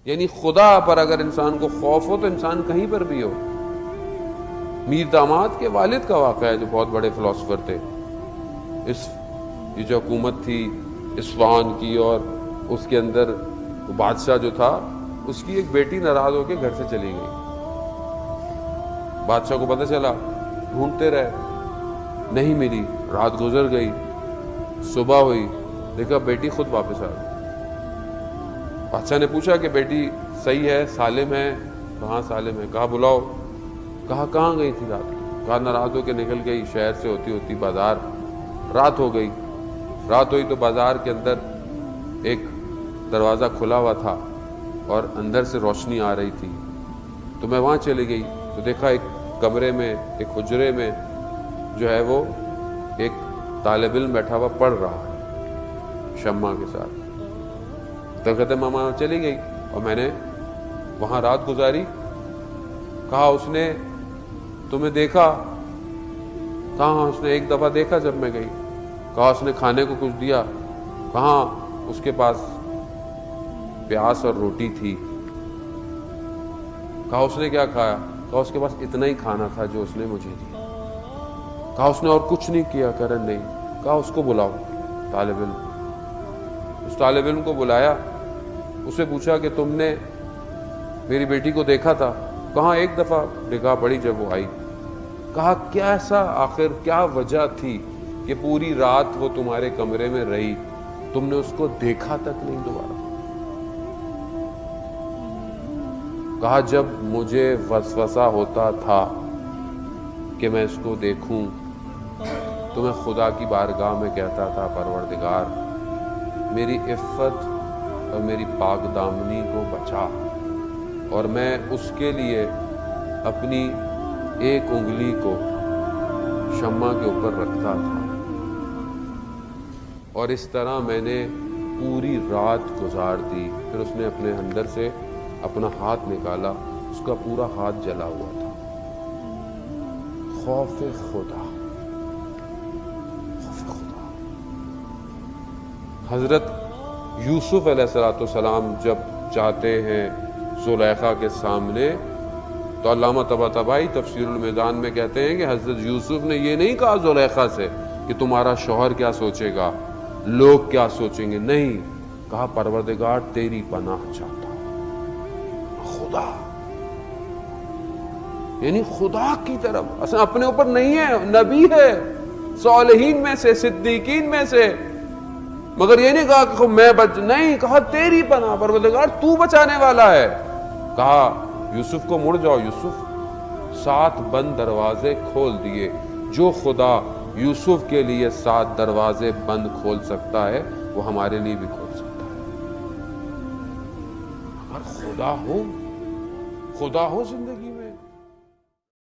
یعنی خدا پر اگر انسان کو خوف ہو تو انسان کہیں پر بھی ہو. میر داماد کے والد کا واقعہ ہے جو بہت بڑے فلاسفر تھے. یہ جو حکومت تھی اصفہان کی، اور اس کے اندر بادشاہ جو تھا اس کی ایک بیٹی ناراض ہو کے گھر سے چلی گئی. بادشاہ کو پتہ چلا، ڈھونڈتے رہے، نہیں ملی. رات گزر گئی، صبح ہوئی، دیکھا بیٹی خود واپس آ گئی. بادشاہ نے پوچھا کہ بیٹی صحیح ہے، سالم ہے؟ کہاں سالم ہے؟ کہا بلاؤ. کہا کہاں گئی تھی رات کو؟ کہا ناراض ہو کے نکل گئی، شہر سے ہوتی ہوتی بازار. رات ہو گئی. رات ہوئی تو بازار کے اندر ایک دروازہ کھلا ہوا تھا اور اندر سے روشنی آ رہی تھی، تو میں وہاں چلی گئی تو دیکھا ایک کمرے میں، ایک حجرے میں جو ہے وہ ایک طالب علم بیٹھا ہوا پڑھ رہا ہے شمع کے ساتھ. تو کہتے ماما چلی گئی اور میں نے وہاں رات گزاری. کہا اس نے تمہیں دیکھا؟ کہاں اس نے ایک دفعہ دیکھا جب میں گئی. کہا اس نے کھانے کو کچھ دیا؟ کہاں اس کے پاس پیاز اور روٹی تھی. کہا اس نے کیا کھایا؟ کہا اس کے پاس اتنا ہی کھانا تھا جو اس نے مجھے دیا. کہا اس نے اور کچھ نہیں کیا؟ کرن نہیں. کہا اس کو بلاؤ، طالب علم. اس طالب علم کو بلایا، اسے پوچھا کہ تم نے میری بیٹی کو دیکھا تھا؟ کہاں ایک دفعہ نگاہ پڑی جب وہ آئی. کہا کیا ایسا آخر کیا وجہ تھی کہ پوری رات وہ تمہارے کمرے میں رہی، تم نے اس کو دیکھا تک نہیں دوبارہ؟ کہا جب مجھے وسوسہ ہوتا تھا کہ میں اس کو دیکھوں تو میں خدا کی بارگاہ میں کہتا تھا پروردگار میری عفت اور میری پاک دامنی کو بچا، اور میں اس کے لیے اپنی ایک انگلی کو شمع کے اوپر رکھتا تھا، اور اس طرح میں نے پوری رات گزار دی. پھر اس نے اپنے اندر سے اپنا ہاتھ نکالا، اس کا پورا ہاتھ جلا ہوا تھا. خوف خدا، خوف خدا. حضرت یوسف علیہ السلام جب جاتے ہیں زلیخا کے سامنے تو علامہ طباطبائی تفسیر المیزان میں کہتے ہیں کہ حضرت یوسف نے یہ نہیں کہا زلیخا سے کہ تمہارا شوہر کیا سوچے گا، لوگ کیا سوچیں گے. نہیں، کہا پروردگار تیری پناہ چاہتا ہوں. خدا یعنی خدا کی طرف، اصلا اپنے اوپر نہیں ہے، نبی ہے، صالحین میں سے، صدیقین میں سے، مگر یہ نہیں کہا کہ میں نہیں، کہا تیری پناہ پروردگار تو بچانے والا ہے. کہا یوسف کو مڑ جاؤ. یوسف 7 بند دروازے کھول دیے. جو خدا یوسف کے لیے 7 دروازے بند کھول سکتا ہے وہ ہمارے لیے بھی کھول سکتا ہے. اگر خدا ہو زندگی میں